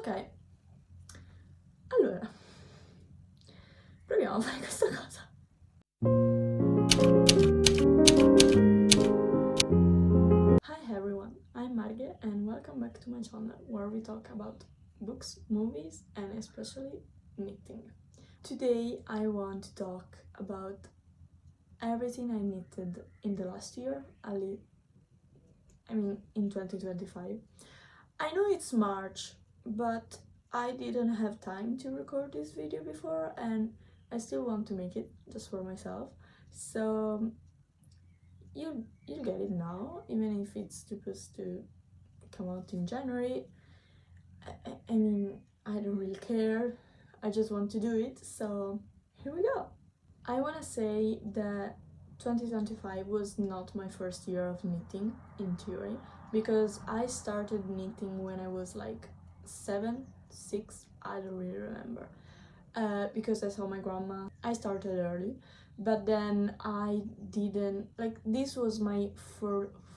Ok, allora proviamo a fare questa cosa. Hi everyone, I'm Marge and welcome back to my channel where we talk about books, movies and especially knitting. Today I want to talk about everything I knitted in the last year, in 2025. I know it's March, but I didn't have time to record this video before and I still want to make it just for myself. So you'll get it now, even if it's supposed to come out in January. I mean, I don't really care. I just want to do it, so here we go. I want to say that 2025 was not my first year of knitting, in theory, because I started knitting when I was like 7, 6, I don't really remember, because I saw my grandma. I started early, but then I didn't, like, this was my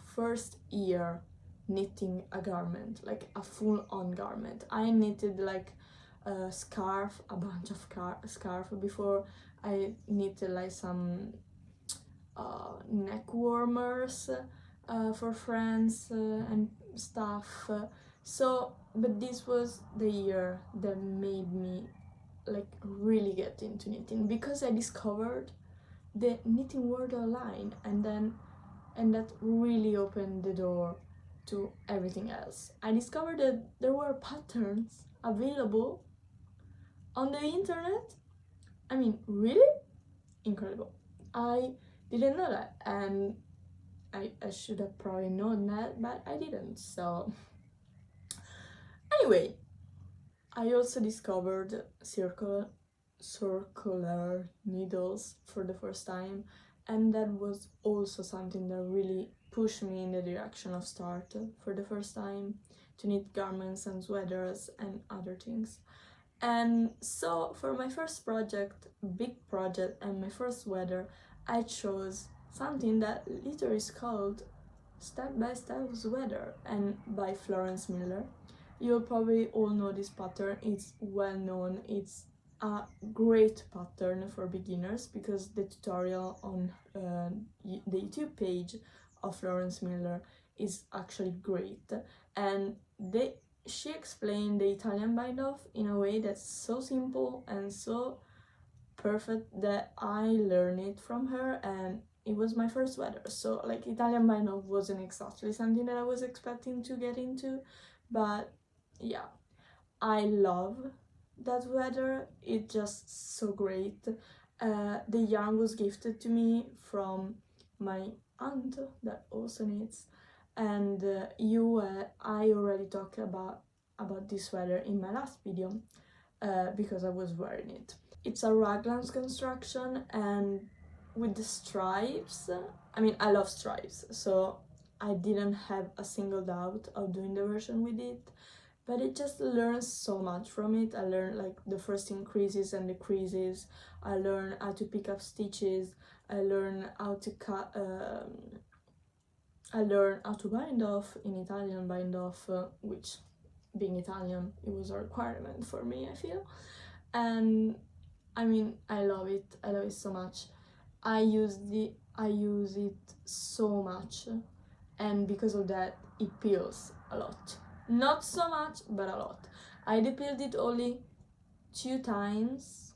first year knitting a garment, like a full-on garment. I knitted like a scarf, a bunch of scarf before. I knitted like some neck warmers for friends and stuff. But this was the year that made me like really get into knitting, because I discovered the knitting world online, and that really opened the door to everything else. I discovered that there were patterns available on the internet. I mean, really incredible. I didn't know that, and I should have probably known that, but I didn't. So anyway, I also discovered circular needles for the first time, and that was also something that really pushed me in the direction of start for the first time to knit garments and sweaters and other things. And so for my first project, big project, and my first sweater, I chose something that literally is called Step by Step Sweater, and by Florence Miller. You'll probably all know this pattern, it's well known, it's a great pattern for beginners because the tutorial on the YouTube page of Florence Miller is actually great, and she explained the Italian bind off in a way that's so simple and so perfect that I learned it from her, and it was my first sweater. So like, Italian bind off wasn't exactly something that I was expecting to get into, but yeah, I love that sweater. It's just so great. The yarn was gifted to me from my aunt that also knits, and I already talked about this sweater in my last video because I was wearing it. It's a raglan construction, and with the stripes, I mean, I love stripes, so I didn't have a single doubt of doing the version with it, but it just learns so much from it. I learned like the first increases and decreases, I learned how to pick up stitches, I learned how to cut, I learned how to bind off in Italian bind off, which, being Italian, it was a requirement for me, I feel. And I mean, I love it so much. I use it so much, and because of that it peels a lot. Not so much, but a lot. I depeeled it only 2 times.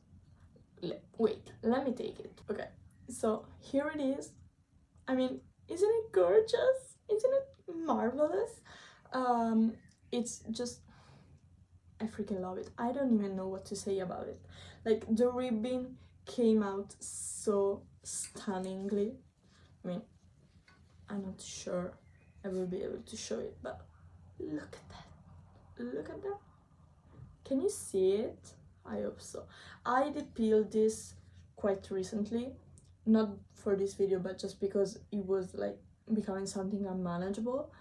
Wait, let me take it. Okay, so here it is. I mean, isn't it gorgeous? Isn't it marvelous? It's just, I freaking love it. I don't even know what to say about it. Like, the ribbon came out so stunningly. I mean, I'm not sure I will be able to show it, but look at that. Look at that. Can you see it? I hope so. I depeeled this quite recently, not for this video, but just because it was like becoming something unmanageable.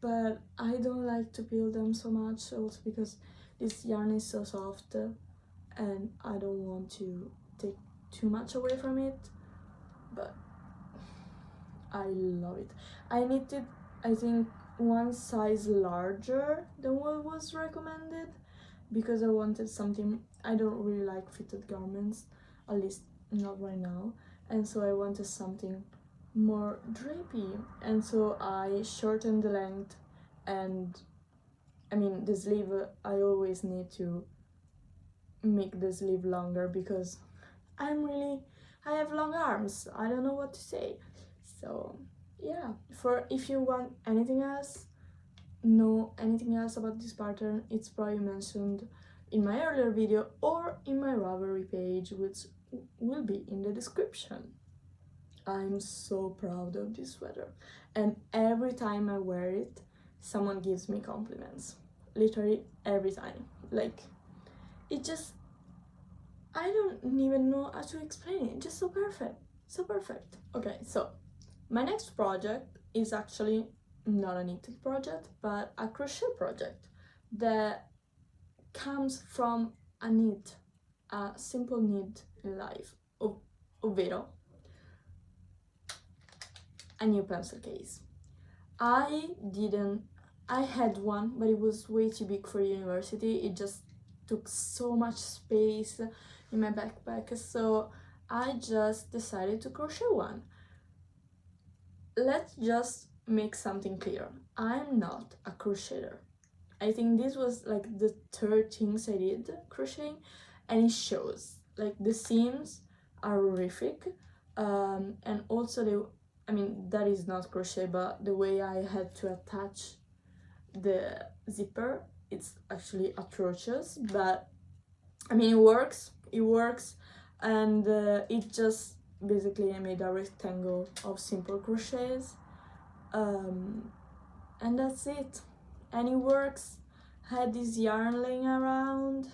But I don't like to peel them so much, also because this yarn is so soft and I don't want to take too much away from it, but I love it. I knitted, I think, one size larger than what was recommended because I wanted something. I don't really like fitted garments, at least not right now, and so I wanted something more drapey, and so I shortened the length. And I mean, the sleeve, I always need to make the sleeve longer because I have long arms. I don't know what to say. So yeah, for if you want anything else, know anything else about this pattern, it's probably mentioned in my earlier video or in my Ravelry page, which will be in the description. I'm so proud of this sweater, and every time I wear it, someone gives me compliments. Literally every time. Like, it just, I don't even know how to explain it. Just so perfect. So perfect. Okay, so my next project is actually not a knitting project, but a crochet project that comes from a knit, a simple knit in life, ovvero a new pencil case. I had one, but it was way too big for university. It just took so much space in my backpack, so I just decided to crochet one. Let's just make something clear. I'm not a crocheter. I think this was like the third things I did crocheting, and it shows. Like, the seams are horrific, and also that is not crochet, but the way I had to attach the zipper, it's actually atrocious. But I mean, it works, and it just basically I made a rectangle of simple crochets, and that's it, and it works. I had this yarn laying around,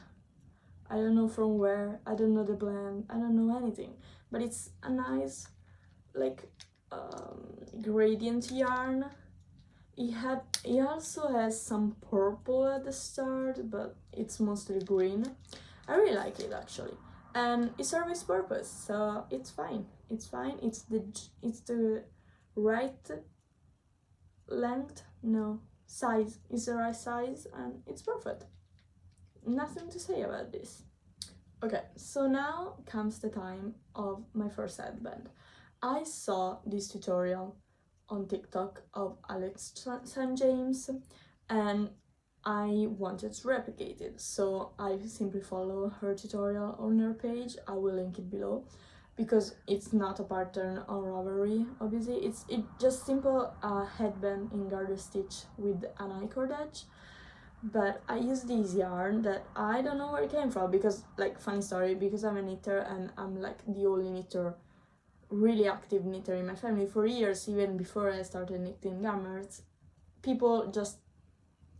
I don't know from where, I don't know the blend, I don't know anything, but it's a nice, like, gradient yarn. It also has some purple at the start, but it's mostly green. I really like it actually, and it serves its purpose, so it's fine. It's fine. It's the right length, no, size. It's the right size, and it's perfect. Nothing to say about this. Okay, so now comes the time of my first headband. I saw this tutorial on TikTok of Alex St. James, and I wanted to replicate it, so I simply follow her tutorial on her page. I will link it below because it's not a pattern on Ravelry, obviously. It's just simple headband in garter stitch with an I-cord edge, but I use this yarn that I don't know where it came from because, like, funny story, because I'm a knitter and I'm like the only knitter, really active knitter in my family for years, even before I started knitting garments. People just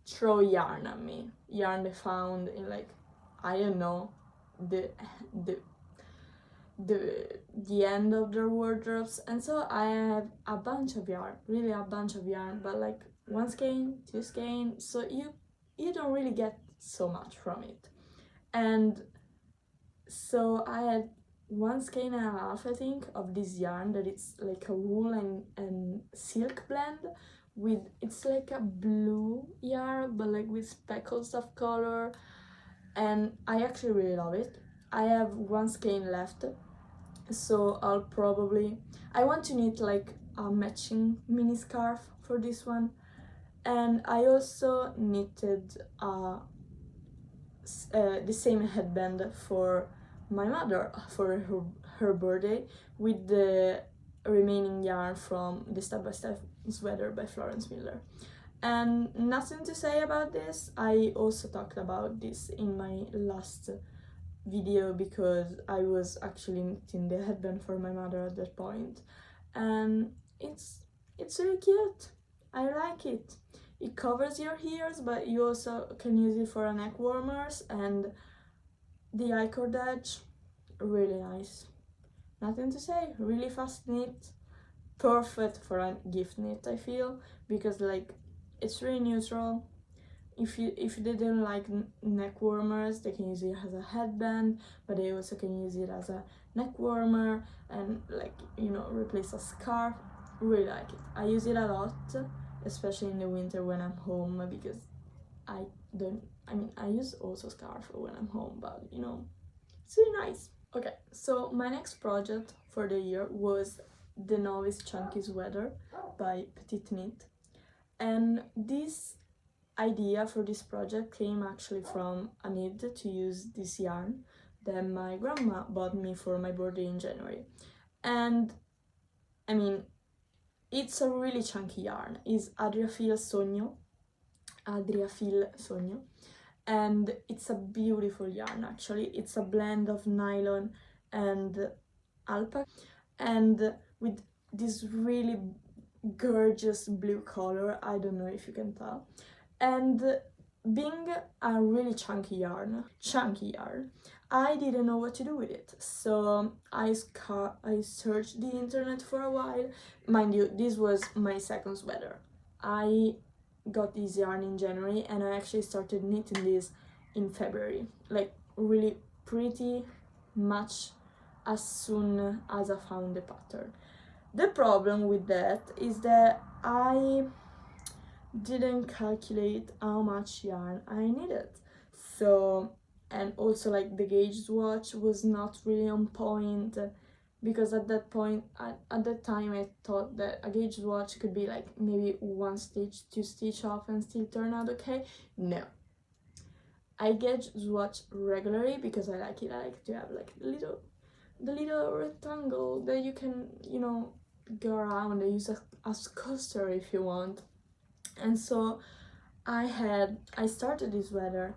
throw yarn at me, yarn they found in, like, I don't know, the end of their wardrobes, and so I have a bunch of yarn, really a bunch of yarn, but like 1 skein, 2 skein, so you don't really get so much from it. And so I had 1 skein and a half, I think, of this yarn that it's like a wool and silk blend with, it's like a blue yarn but like with speckles of color, and I actually really love it. I have 1 skein left, so I want to knit like a matching mini scarf for this one. And I also knitted the same headband for my mother for her birthday with the remaining yarn from the Step by Step sweater by Florence Miller. And nothing to say about this. I also talked about this in my last video because I was actually knitting the headband for my mother at that point, and it's really cute. I like it. It covers your ears, but you also can use it for a neck warmers, and the I-cord edge, really nice. Nothing to say. Really fast knit, perfect for a gift knit, I feel, because like it's really neutral. If they don't like neck warmers, they can use it as a headband, but they also can use it as a neck warmer and, like, you know, replace a scarf. Really like it. I use it a lot especially in the winter when I'm home, because I use also scarf when I'm home, but you know, it's really nice. Okay, so my next project for the year was the Novice Chunky Sweater by Petite Knit, and this idea for this project came actually from a need to use this yarn that my grandma bought me for my birthday in January. And I mean, it's a really chunky yarn. It's Adriafil Sogno, and it's a beautiful yarn actually. It's a blend of nylon and alpaca, and with this really gorgeous blue color. I don't know if you can tell. And being a really chunky yarn, I didn't know what to do with it. So I searched the internet for a while. Mind you, this was my second sweater. I got this yarn in January and I actually started knitting this in February, like really pretty much as soon as I found the pattern. The problem with that is that I didn't calculate how much yarn I needed. So, and also like the gauge swatch was not really on point, because at that time I thought that a gauge swatch could be like maybe 1 stitch, 2 stitch off and still turn out okay. No. I gauge swatch regularly because I like it. I like to have like the little rectangle that you can, you know, go around and use as coaster if you want. And so I started this sweater.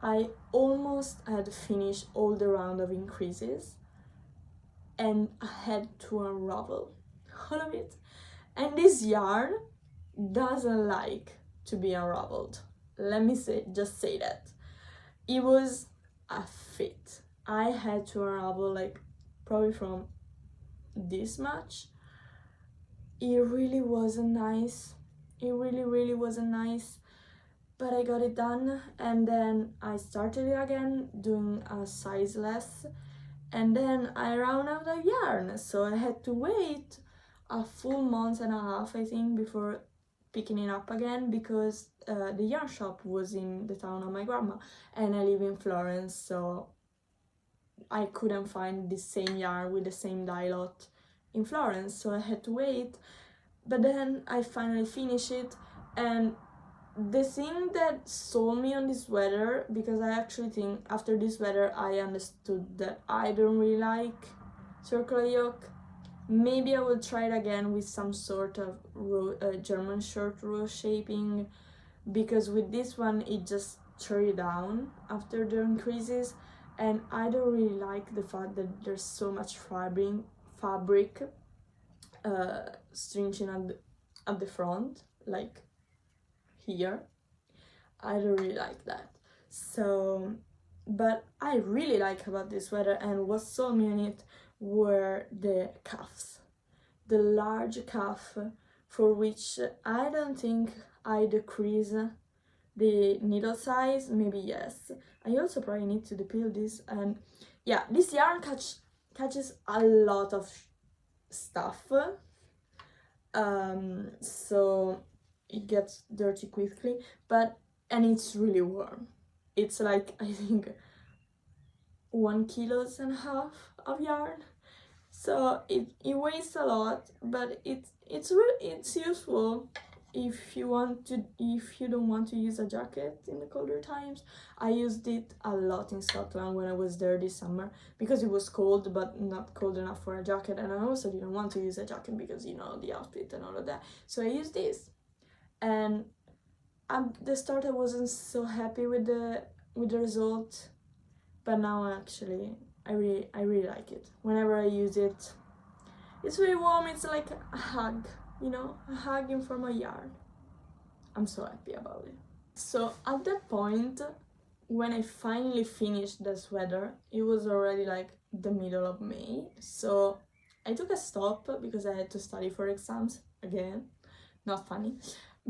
I almost had finished all the round of increases and I had to unravel all of it. And this yarn doesn't like to be unraveled. Let me just say that. It was a fit. I had to unravel like probably from this much. It really wasn't nice. It really wasn't nice, but I got it done, and then I started it again doing a size less, and then I ran out of yarn, so I had to wait a full month and a half, I think, before picking it up again, because the yarn shop was in the town of my grandma and I live in Florence, so I couldn't find the same yarn with the same dye lot in Florence, so I had to wait. But then I finally finished it, and the thing that sold me on this sweater, because I actually think after this sweater I understood that I don't really like circular yoke. Maybe I will try it again with some sort of German short row shaping, because with this one it just tore it down after the increases, and I don't really like the fact that there's so much fabric stringing at the front, like here. I don't really like that. So, but I really like about this sweater, and what sold me on it were the cuffs, the large cuff, for which I don't think I decrease the needle size. Maybe yes. I also probably need to depil this, and yeah, this yarn catches a lot of stuff, so it gets dirty quickly, and it's really warm. It's like, I think, 1.5 kilos of yarn, so it weighs a lot, but it's useful if you don't want to use a jacket in the colder times. I used it a lot in Scotland when I was there this summer, because it was cold but not cold enough for a jacket, and I also didn't want to use a jacket because, you know, the outfit and all of that, so I used this. And at the start I wasn't so happy with the result, but now actually I really like it. Whenever I use it, it's really warm. It's like a hug, you know, a hug in form of yarn. I'm so happy about it. So at that point, when I finally finished the sweater, it was already like the middle of May, so I took a stop because I had to study for exams again. Not funny.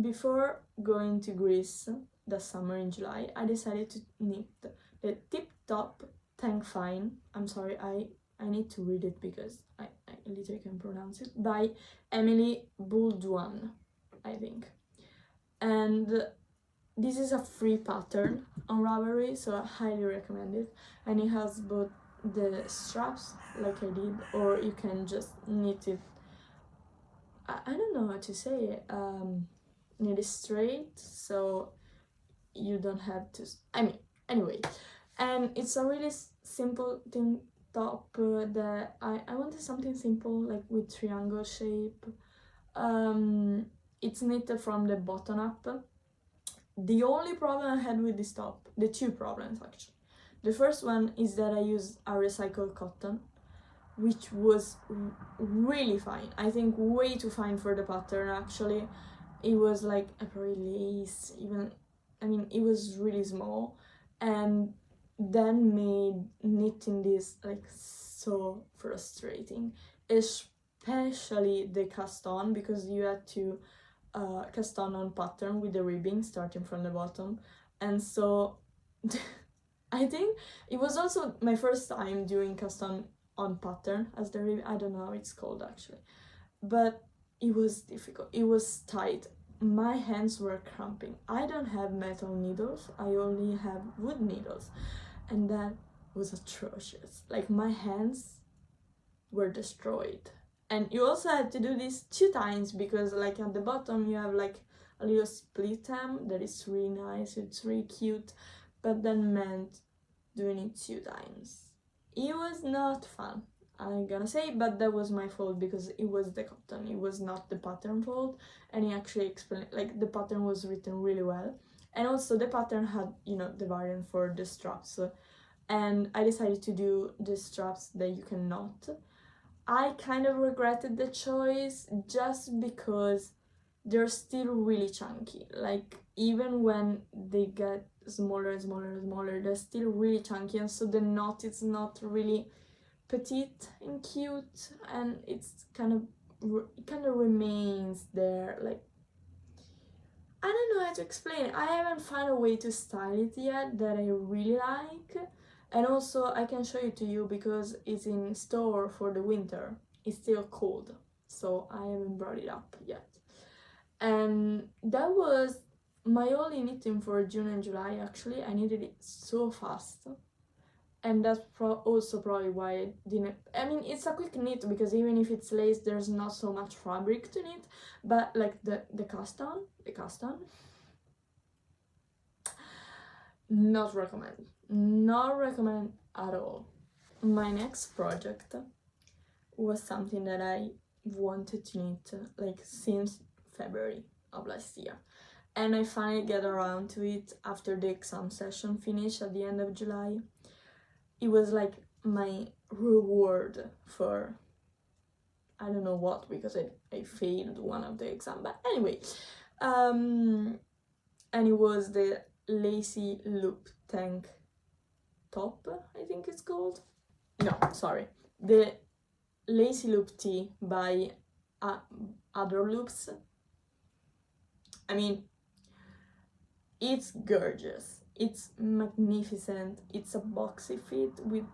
Before going to Greece that summer in July, I decided to knit the Tip Top Tank Fine. I'm sorry, I need to read it because I literally can't pronounce it. By Emily Boulduan, I think. And this is a free pattern on Ravelry, so I highly recommend it. And it has both the straps, like I did, or you can just knit it, I don't know how to say it, knit it straight, so you don't have to, anyway. And it's a really simple thing top that I wanted something simple, like with triangle shape. It's knitted from the bottom up. The only problem I had with this top, the two problems actually. The first one is that I used a recycled cotton, which was really fine. I think way too fine for the pattern actually. It was like a very lace, even, it was really small, and then made knitting this like so frustrating, especially the cast on, because you had to cast on pattern with the ribbing starting from the bottom. And so I think it was also my first time doing cast on pattern as the ribbing. I don't know how it's called actually, but it was difficult, it was tight, my hands were cramping. I don't have metal needles, I only have wood needles, and that was atrocious. Like, my hands were destroyed. And you also had to do this 2 times, because like at the bottom you have like a little split hem that is really nice, it's really cute, but then meant doing it 2 times. It was not fun, I'm gonna say, but that was my fault because it was the cotton, it was not the pattern fault. And he actually explained, like, the pattern was written really well, and also the pattern had, you know, the variant for the straps, and I decided to do the straps that you can knot. I kind of regretted the choice just because they're still really chunky. Like, even when they get smaller and smaller and smaller, they're still really chunky, and so the knot is not really petite and cute, and it's kind of remains there. Like, I don't know how to explain it. I haven't found a way to style it yet that I really like. And also I can show it to you because it's in store for the winter. It's still cold, so I haven't brought it up yet. And that was my only knitting for June and July actually. I knitted it so fast. And that's also probably why I didn't, it's a quick knit because even if it's lace there's not so much fabric to knit, but like the cast on, not recommend at all. My next project was something that I wanted to knit like since February of last year, and I finally get around to it after the exam session finished at the end of July. It was like my reward for I don't know what, because I failed one of the exam, but anyway, and it was the Lacy Loop tank top, I think it's called. No, sorry, the Lacy Loop tee by Other Loops. It's gorgeous, it's magnificent, it's a boxy fit with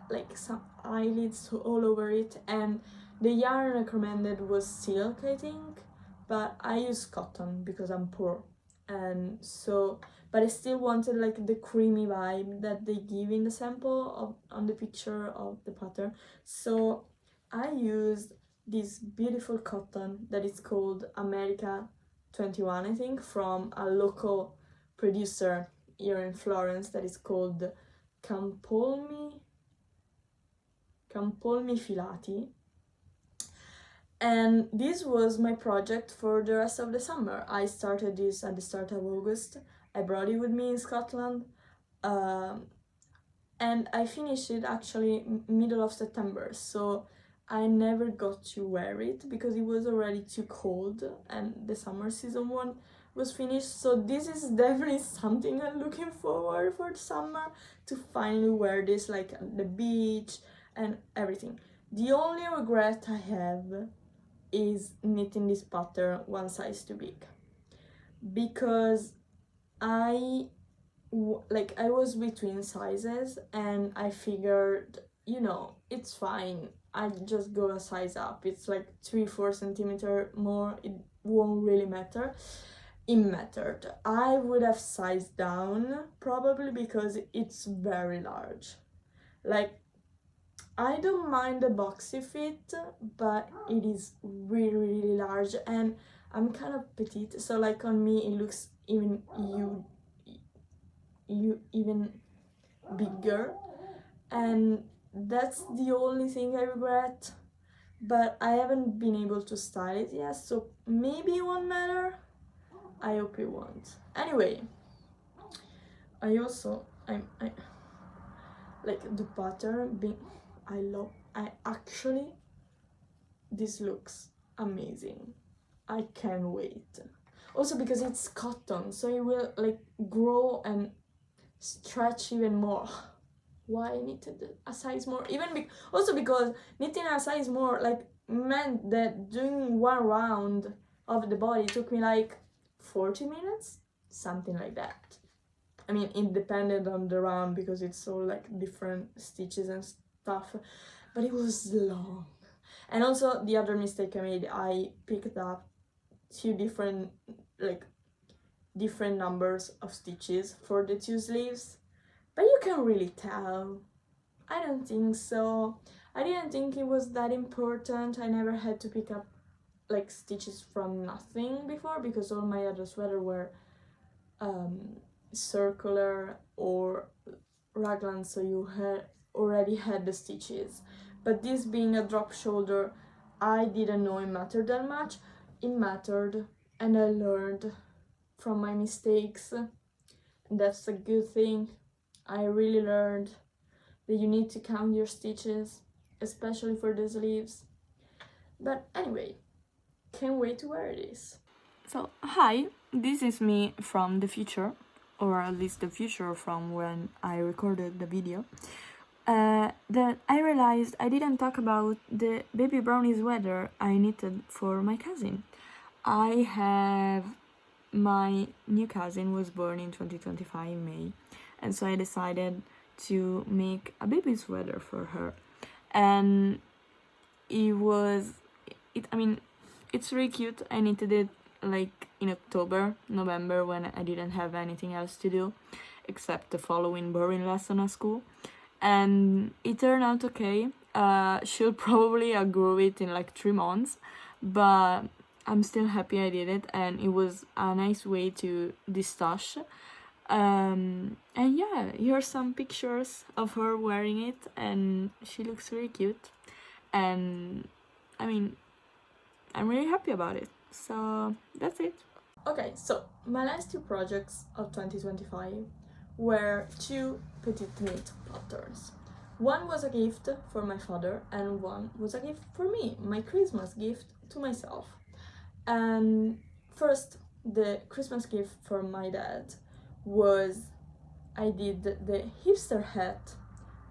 like some eyelids all over it, and the yarn recommended was silk, I think, but I use cotton because I'm poor, and so, but I still wanted like the creamy vibe that they give in the sample on the picture of the pattern, so I used this beautiful cotton that is called America 21, I think, from a local producer here in Florence that is called Campolmi Filati. And this was my project for the rest of the summer. I started this at the start of August. I brought it with me in Scotland, and I finished it actually middle of September, so I never got to wear it because it was already too cold and the summer season one was finished. So this is definitely something I'm looking forward for the summer, to finally wear this like at the beach and everything. The only regret I have is knitting this pattern one size too big, because I was between sizes and I figured, you know, it's fine, I just go a size up, it's like 3-4 centimeters more, it won't really matter. it mattered. I would have sized down probably because it's very large. Like, I don't mind the boxy fit, but it is really, really large, and I'm kind of petite, so like on me it looks even even bigger, and that's the only thing I regret. But I haven't been able to style it yet, so maybe it won't matter. I hope it won't. Anyway, I like the pattern being, I actually, this looks amazing. I can't wait. Also because it's cotton, so it will like grow and stretch even more. Why I knitted a size more? Also because knitting a size more like meant that doing one round of the body took me like 40 minutes, something like that. I mean, it depended on the round because it's all like different stitches and stuff, but it was long. And also the other mistake I made, I picked up two different numbers of stitches for the two sleeves, but you can really tell. I don't think so. I didn't think it was that important. I never had to pick up like stitches from nothing before because all my other sweaters were circular or raglan, so you already had the stitches. But this being a drop shoulder, I didn't know it mattered that much. It mattered, and I learned from my mistakes. That's a good thing. I really learned that you need to count your stitches, especially for the sleeves. But anyway, can't wait to wear this. So, hi, this is me from the future, or at least the future from when I recorded the video. That I realized I didn't talk about the baby brownie sweater I knitted for my cousin. My new cousin was born in 2025 in May, and so I decided to make a baby sweater for her. And it's really cute. I knitted it like in October, November, when I didn't have anything else to do except the following boring lesson at school, and it turned out okay. She'll probably outgrow it in like 3 months, but I'm still happy I did it, and it was a nice way to distache. And yeah, here are some pictures of her wearing it, and she looks really cute, and I mean, I'm really happy about it. So that's it. Okay, so my last two projects of 2025 were two petite knit patterns. One was a gift for my father, and one was a gift for me, my Christmas gift to myself. And first, the Christmas gift for my dad was, I did the hipster hat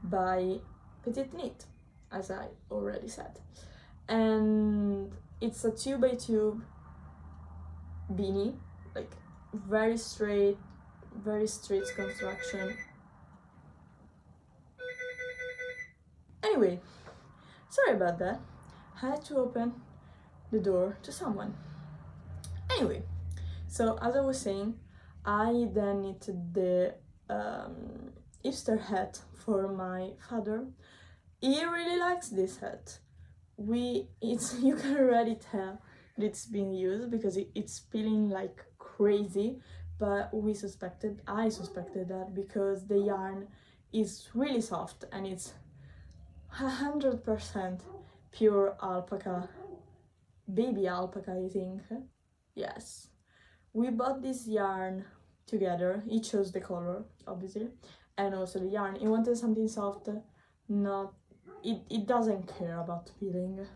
by Petite Knit, as I already said. And it's a 2x2 beanie, like very straight construction. Anyway, sorry about that. I had to open the door to someone. Anyway, so as I was saying, I then knitted the hipster hat for my father. He really likes this hat. You can already tell that it's being used because it's peeling like crazy, but I suspected that because the yarn is really soft and it's 100% pure alpaca, baby alpaca, I think. Yes, we bought this yarn together. He chose the color, obviously, and also the yarn. He wanted something soft, it doesn't care about peeling.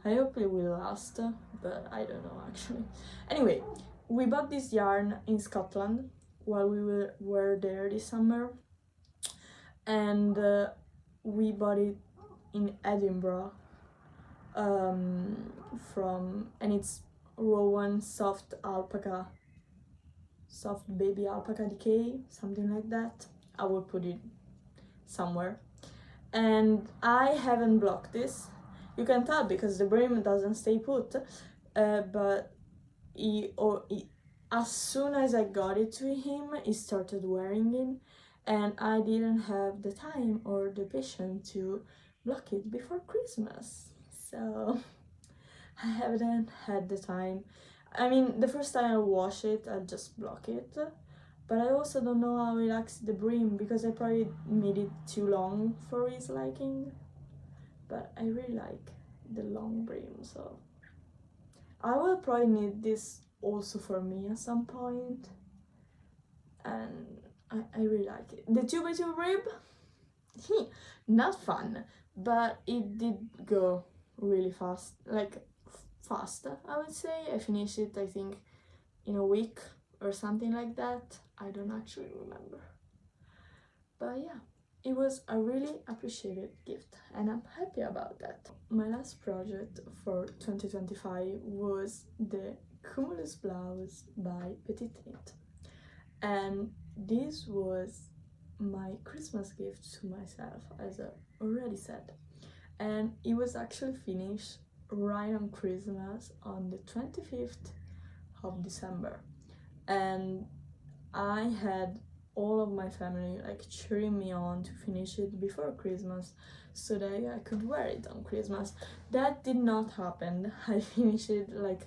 I hope it will last, but I don't know actually. Anyway, we bought this yarn in Scotland while we were there this summer, and we bought it in Edinburgh and it's Rowan soft baby alpaca decay, something like that. I will put it somewhere. And I haven't blocked this. You can tell because the brim doesn't stay put, but as soon as I got it to him, he started wearing it, and I didn't have the time or the patience to block it before Christmas. So I haven't had the time. I mean, the first time I wash it, I just block it. But I also don't know how it acts the brim because I probably made it too long for his liking. But I really like the long brim, so I will probably need this also for me at some point. And I really like it. The 2x2 rib, not fun, but it did go really fast, like fast, I would say. I finished it, I think, in a week or something like that. I don't actually remember. But yeah, it was a really appreciated gift and I'm happy about that. My last project for 2025 was the Cumulus blouse by Petite Knit, and this was my Christmas gift to myself, as I already said, and it was actually finished right on Christmas on the 25th of December, and I had all of my family like cheering me on to finish it before Christmas so that I could wear it on Christmas. That did not happen. I finished it like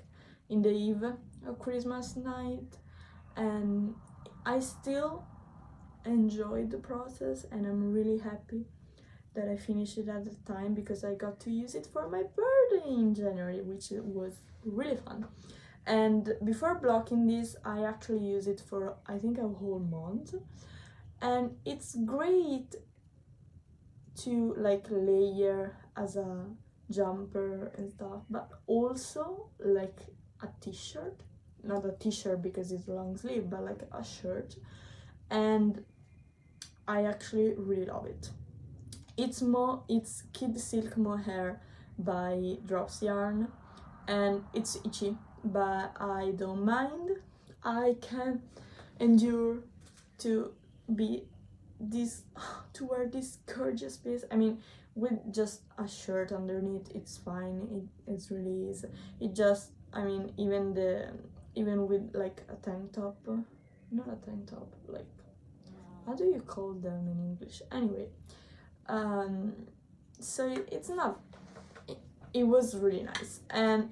in the eve of Christmas night, and I still enjoyed the process, and I'm really happy that I finished it at the time because I got to use it for my birthday in January, which was really fun. And before blocking this, I actually use it for I think a whole month, and it's great to like layer as a jumper and stuff, but also like a t-shirt, not a t-shirt because it's long sleeve, but like a shirt, and I actually really love it. It's Kid Silk Mohair by Drops Yarn, and it's itchy, but I don't mind. I can endure to be this to wear this gorgeous piece. I mean, with just a shirt underneath, it's fine. It's really is. It just, I mean, even with like a tank top, not a tank top, like how do you call them in English? Anyway, so it's not. It was really nice, and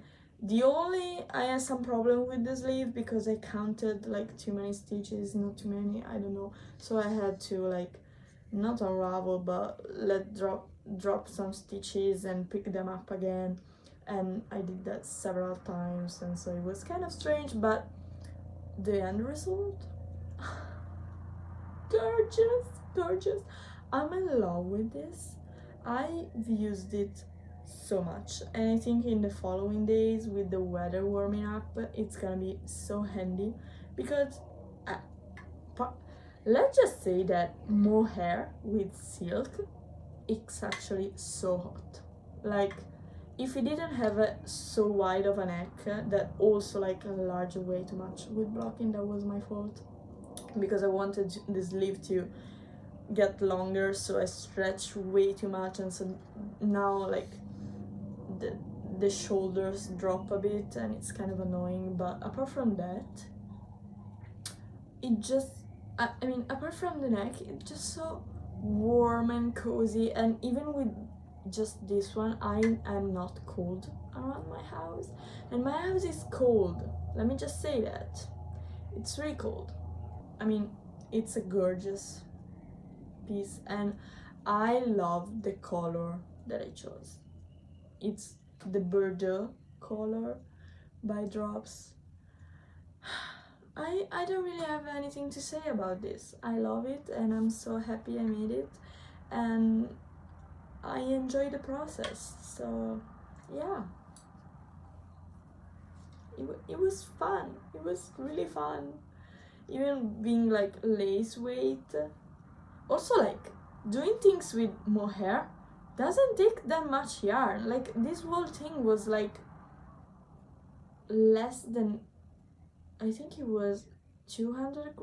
I had some problem with the sleeve because I counted like too many stitches, not too many, I don't know. So I had to like not unravel but let drop some stitches and pick them up again, and I did that several times, and so it was kind of strange, but the end result, gorgeous, gorgeous. I'm in love with this. I've used it so much, and I think in the following days with the weather warming up, it's gonna be so handy because let's just say that mohair with silk, it's actually so hot. Like, if it didn't have a so wide of a neck that also like enlarged way too much with blocking, that was my fault because I wanted the sleeve to get longer, so I stretched way too much, and so now like the shoulders drop a bit and it's kind of annoying. But apart from that, it just I mean, apart from the neck, it's just so warm and cozy, and even with just this one, I am not cold around my house, and my house is cold, let me just say that. It's really cold. I mean, it's a gorgeous piece, and I love the color that I chose. It's the Bordeaux color by Drops. I don't really have anything to say about this. I love it, and I'm so happy I made it, and I enjoy the process. So yeah, it was fun. It was really fun, even being like lace weight. Also, like doing things with mohair doesn't take that much yarn. Like, this whole thing was like less than, I think it was 200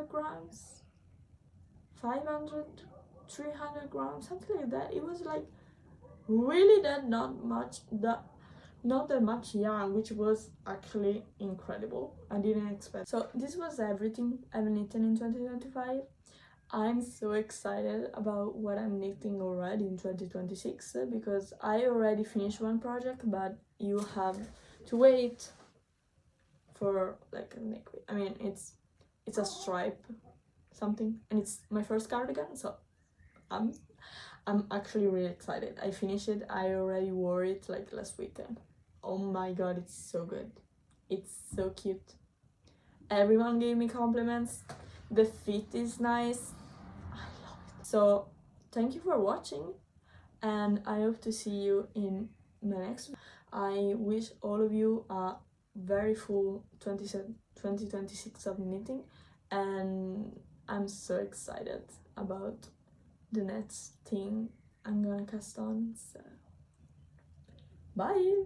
grams, 500, 300 grams, something like that. It was like really that not much, that not that much yarn, which was actually incredible. I didn't expect. So this was everything I've knitted in 2025. I'm so excited about what I'm knitting already in 2026 because I already finished one project, but you have to wait for like a neck. I mean, it's a stripe something, and it's my first cardigan, so I'm actually really excited. I finished it. I already wore it like last weekend. Oh my god, it's so good. It's so cute. Everyone gave me compliments. The fit is nice. I love it. So thank you for watching, and I hope to see you in the next one. I wish all of you a very full 2026 of knitting, and I'm so excited about the next thing I'm gonna cast on. So bye.